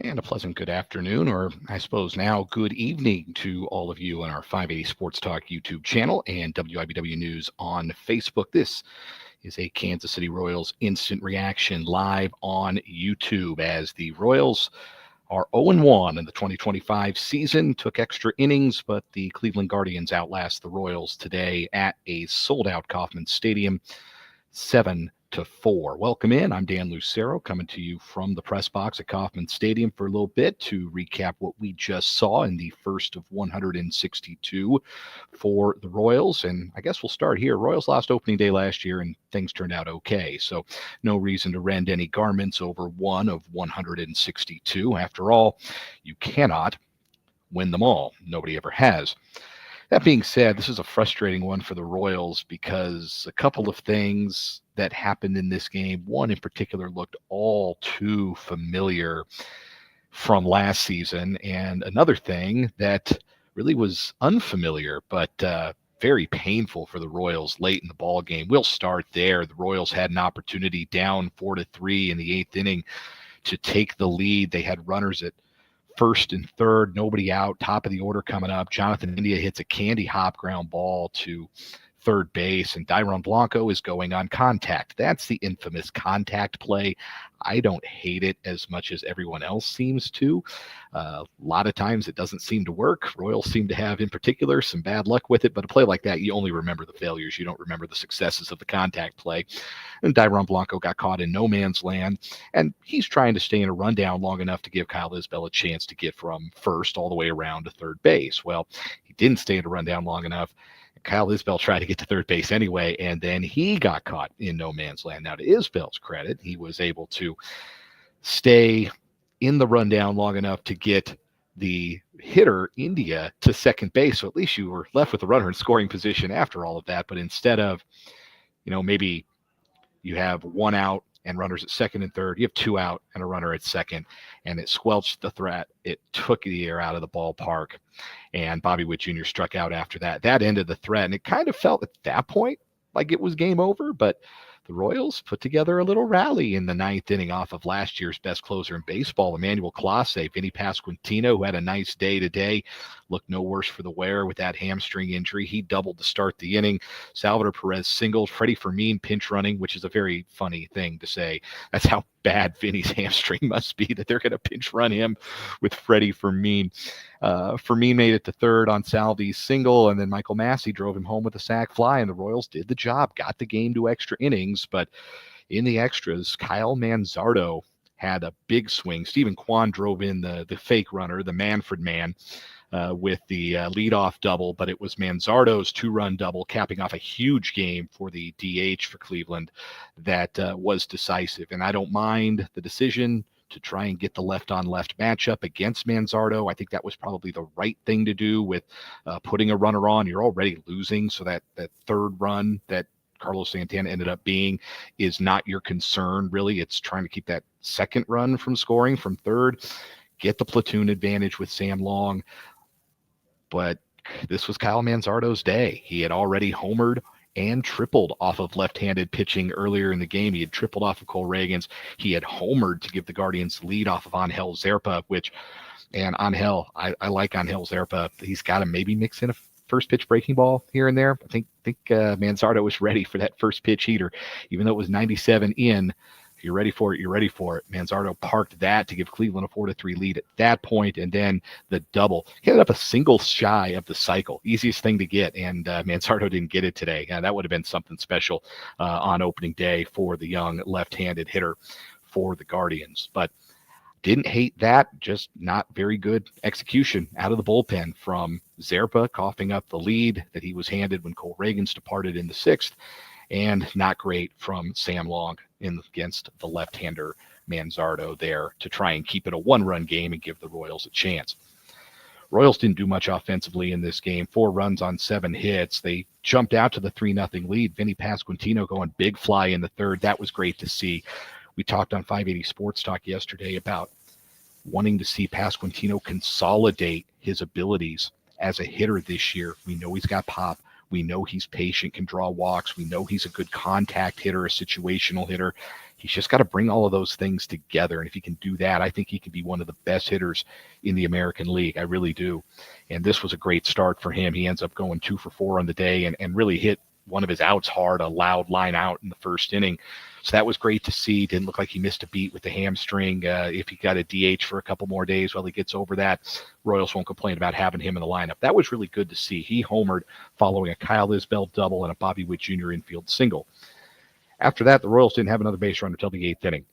And a pleasant good afternoon, or I suppose now good evening to all of you on our 580 Sports Talk YouTube channel and WIBW News on Facebook. This is a Kansas City Royals instant reaction live on YouTube as the Royals are 0-1 in the 2025 season, took extra innings, but the Cleveland Guardians outlast the Royals today at a sold-out Kauffman Stadium, 7-4. Welcome in. I'm Dan Lucero coming to you from the press box at Kauffman Stadium for a little bit to recap what we just saw in the first of 162 for the Royals. And I guess we'll start here. Royals lost opening day last year and things turned out okay. So no reason to rend any garments over one of 162. After all, you cannot win them all. Nobody ever has. That being said, this is a frustrating one for the Royals because a couple of things that happened in this game, one in particular looked all too familiar from last season, and another thing that really was unfamiliar but very painful for the Royals late in the ball game. We'll start there. The Royals had an opportunity down 4-3 in the eighth inning to take the lead. They had runners at first and third, nobody out, top of the order coming up. Jonathan India hits a candy hop ground ball to third base, and Dairon Blanco is going on contact. That's the infamous contact play. I don't hate it as much as everyone else seems to. A lot of times it doesn't seem to work. Royals seem to have, in particular, some bad luck with it, but a play like that, you only remember the failures. You don't remember the successes of the contact play. And Dairon Blanco got caught in no man's land, and he's trying to stay in a rundown long enough to give Kyle Isbell a chance to get from first all the way around to third base. Well, he didn't stay in a rundown long enough. Kyle Isbell tried to get to third base anyway, and then he got caught in no man's land. Now, to Isbell's credit, he was able to stay in the rundown long enough to get the hitter, India, to second base. So at least you were left with a runner in scoring position after all of that. But instead of, maybe you have one out and runners at second and third, you have two out and a runner at second, and it squelched the threat. It took the air out of the ballpark, and Bobby Witt Jr. struck out after that. That ended the threat, and it kind of felt at that point like it was game over, but the Royals put together a little rally in the ninth inning off of last year's best closer in baseball, Emmanuel Clase. Vinny Pasquantino, who had a nice day today, looked no worse for the wear with that hamstring injury. He doubled to start the inning. Salvador Perez singled. Freddie Fermin pinch running, which is a very funny thing to say. That's how bad Vinny's hamstring must be that they're going to pinch run him with Freddie Fermin. Fermin made it to third on Salvi's single, and then Michael Massey drove him home with a sac fly, and the Royals did the job, got the game to extra innings. But in the extras, Kyle Manzardo had a big swing. Stephen Kwan drove in the fake runner, the Manfred man, with the leadoff double, but it was Manzardo's two-run double capping off a huge game for the DH for Cleveland that was decisive. And I don't mind the decision to try and get the left-on-left matchup against Manzardo. I think that was probably the right thing to do with putting a runner on. You're already losing, so that third run that Carlos Santana ended up being is not your concern, really. It's trying to keep that second run from scoring from third, get the platoon advantage with Sam Long. But this was Kyle Manzardo's day. He had already homered and tripled off of left-handed pitching earlier in the game. He had tripled off of Cole Reagans. He had homered to give the Guardians the lead off of Angel Zerpa, and Angel, I like Angel Zerpa. He's got to maybe mix in a first pitch breaking ball here and there. I think Manzardo was ready for that first pitch heater, even though it was 97 in. If you're ready for it, you're ready for it. Manzardo parked that to give Cleveland a 4-3 lead at that point, and then the double. He ended up a single shy of the cycle. Easiest thing to get, and Manzardo didn't get it today. That would have been something special on opening day for the young left-handed hitter for the Guardians. But didn't hate that, just not very good execution out of the bullpen from Zerpa, coughing up the lead that he was handed when Cole Reagans departed in the sixth, and not great from Sam Long against the left-hander Manzardo there to try and keep it a one-run game and give the Royals a chance. Royals didn't do much offensively in this game. 4 runs on 7 hits. They jumped out to the 3-0 lead. Vinny Pasquantino going big fly in the third. That was great to see. We talked on 580 Sports Talk yesterday about wanting to see Pasquantino consolidate his abilities as a hitter this year. We know he's got pop. We know he's patient, can draw walks. We know he's a good contact hitter, a situational hitter. He's just got to bring all of those things together. And if he can do that, I think he can be one of the best hitters in the American League. I really do. And this was a great start for him. He ends up going 2 for 4 on the day and really hit one of his outs hard, a loud line out in the first inning. So that was great to see. Didn't look like he missed a beat with the hamstring. If he got a DH for a couple more days while he gets over that, Royals won't complain about having him in the lineup. That was really good to see. He homered following a Kyle Isbell double and a Bobby Witt Jr. infield single. After that, the Royals didn't have another base runner until the 8th inning.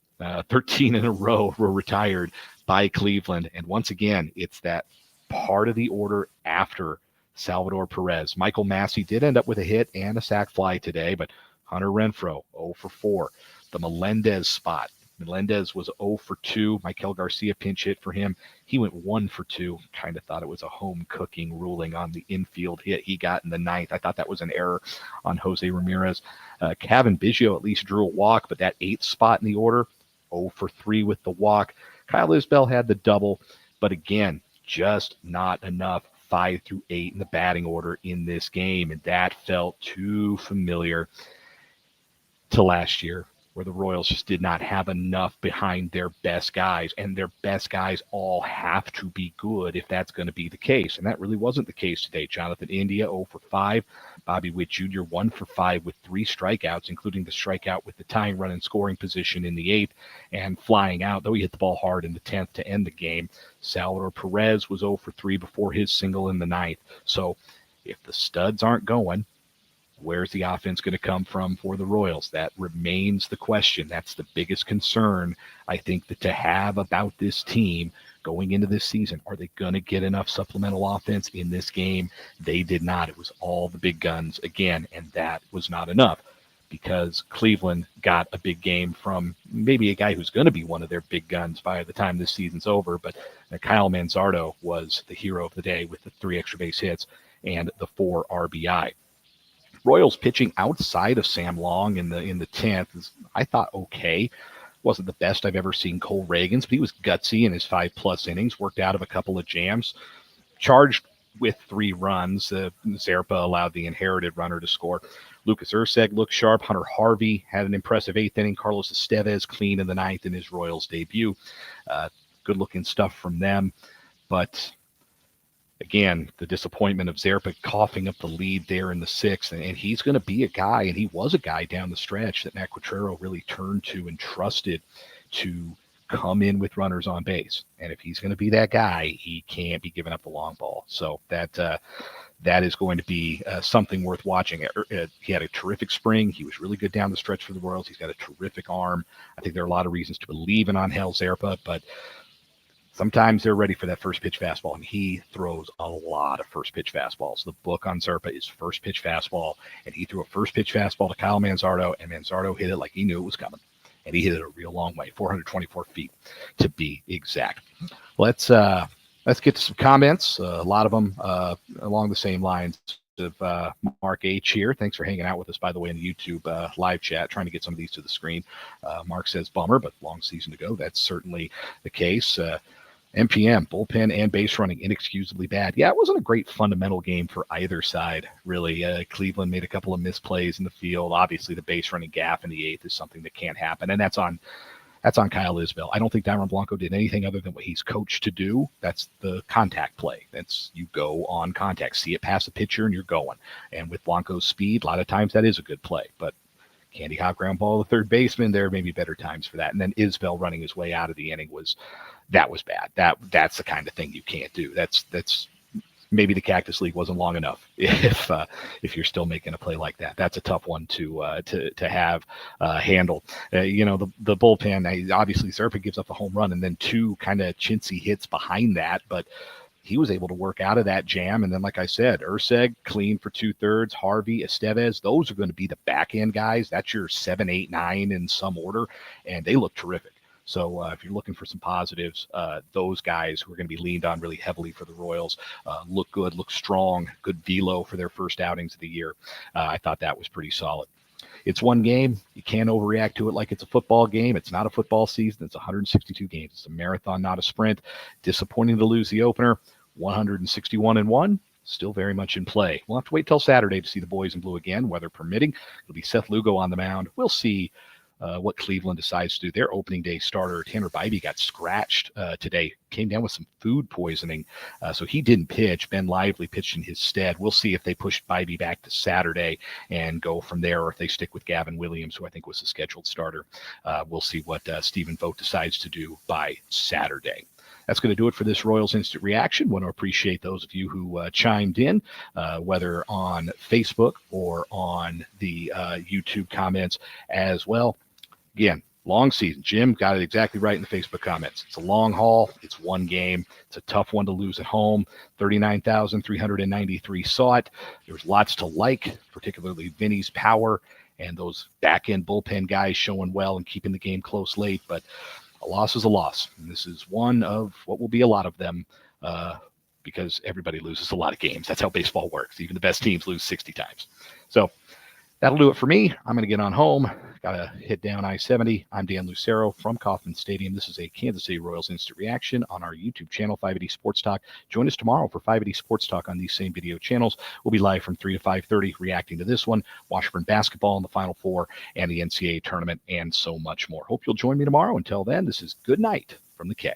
13 in a row were retired by Cleveland. And once again, it's that part of the order after Salvador Perez. Michael Massey did end up with a hit and a sac fly today, but Hunter Renfroe, 0 for 4. The Melendez spot. Melendez was 0 for 2. Michael Garcia pinch hit for him. He went 1 for 2. Kind of thought it was a home cooking ruling on the infield hit he got in the 9th. I thought that was an error on Jose Ramirez. Kevin Biggio at least drew a walk, but that 8th spot in the order, 0 for 3 with the walk. Kyle Isbell had the double, but again, just not enough 5 through 8 in the batting order in this game, and that felt too familiar to last year, where the Royals just did not have enough behind their best guys, and their best guys all have to be good if that's going to be the case, and that really wasn't the case today. Jonathan India, 0 for 5. Bobby Witt Jr., 1 for 5 with 3 strikeouts, including the strikeout with the tying run in scoring position in the 8th, and flying out, though he hit the ball hard in the 10th to end the game. Salvador Perez was 0 for 3 before his single in the 9th. So if the studs aren't going, where's the offense going to come from for the Royals? That remains the question. That's the biggest concern, I think, that to have about this team going into this season. Are they going to get enough supplemental offense in this game? They did not. It was all the big guns again, and that was not enough because Cleveland got a big game from maybe a guy who's going to be one of their big guns by the time this season's over, but Kyle Manzardo was the hero of the day with the 3 extra base hits and the 4 RBI. Royals pitching outside of Sam Long in the 10th is, I thought, okay. Wasn't the best I've ever seen Cole Reagans, but he was gutsy in his 5+ innings, worked out of a couple of jams, charged with 3 runs. Zerpa allowed the inherited runner to score. Lucas Erceg looked sharp. Hunter Harvey had an impressive 8th inning. Carlos Estevez clean in the 9th in his Royals debut. Good-looking stuff from them, but again, the disappointment of Zerpa coughing up the lead there in the 6th, and he's going to be a guy, and he was a guy down the stretch that Matt Quatrero really turned to and trusted to come in with runners on base. And if he's going to be that guy, he can't be giving up the long ball. So that is going to be something worth watching. He had a terrific spring. He was really good down the stretch for the Royals. He's got a terrific arm. I think there are a lot of reasons to believe in Angel Zerpa, but sometimes they're ready for that first pitch fastball, and he throws a lot of first pitch fastballs. The book on Zerpa is first pitch fastball, and he threw a first pitch fastball to Kyle Manzardo, and Manzardo hit it like he knew it was coming, and he hit it a real long way, 424 feet to be exact. Let's get to some comments. A lot of them along the same lines of Mark H here. Thanks for hanging out with us, by the way, in the YouTube live chat, trying to get some of these to the screen. Mark says, bummer, but long season to go. That's certainly the case. MPM, bullpen and base running, inexcusably bad. Yeah, it wasn't a great fundamental game for either side, really. Cleveland made a couple of misplays in the field. Obviously, the base running gap in the 8th is something that can't happen, and that's on Kyle Isbell. I don't think Dairon Blanco did anything other than what he's coached to do. That's the contact play. That's you go on contact, see it past the pitcher, and you're going. And with Blanco's speed, a lot of times that is a good play, but candy hop ground ball to third baseman, there may be better times for that. And then Isbell running his way out of the inning was bad. That's the kind of thing you can't do. That's maybe the Cactus League wasn't long enough if you're still making a play like that. That's a tough one to have handled. The bullpen, obviously Zerpa gives up a home run and then 2 kind of chintzy hits behind that, but he was able to work out of that jam. And then, like I said, Erceg clean for 2/3, Harvey, Estevez, those are going to be the back end guys. That's your 7, 8, 9 in some order, and they look terrific. So if you're looking for some positives, those guys who are going to be leaned on really heavily for the Royals look good, look strong, good velo for their first outings of the year. I thought that was pretty solid. It's one game. You can't overreact to it like it's a football game. It's not a football season. It's 162 games. It's a marathon, not a sprint. Disappointing to lose the opener. 161-1. still very much in play. We'll have to wait till Saturday to see the boys in blue again, weather permitting. It'll be Seth Lugo on the mound. We'll see what Cleveland decides to do. Their opening day starter, Tanner Bybee, got scratched today. Came down with some food poisoning, so he didn't pitch. Ben Lively pitched in his stead. We'll see if they push Bybee back to Saturday and go from there, or if they stick with Gavin Williams, who I think was the scheduled starter. We'll see what Stephen Vogt decides to do by Saturday. That's going to do it for this Royals Instant Reaction. Want to appreciate those of you who chimed in, whether on Facebook or on the YouTube comments as well. Again, long season. Jim got it exactly right in the Facebook comments. It's a long haul. It's one game. It's a tough one to lose at home. 39,393 saw it. There's lots to like, particularly Vinny's power and those back-end bullpen guys showing well and keeping the game close late. But a loss is a loss. And this is one of what will be a lot of them because everybody loses a lot of games. That's how baseball works. Even the best teams lose 60 times. So that'll do it for me. I'm going to get on home. Got to hit down I-70. I'm Dan Lucero from Kauffman Stadium. This is a Kansas City Royals Instant Reaction on our YouTube channel, 580 Sports Talk. Join us tomorrow for 580 Sports Talk on these same video channels. We'll be live from 3 to 5:30 reacting to this one, Washburn basketball in the Final Four, and the NCAA tournament, and so much more. Hope you'll join me tomorrow. Until then, this is good night from the K.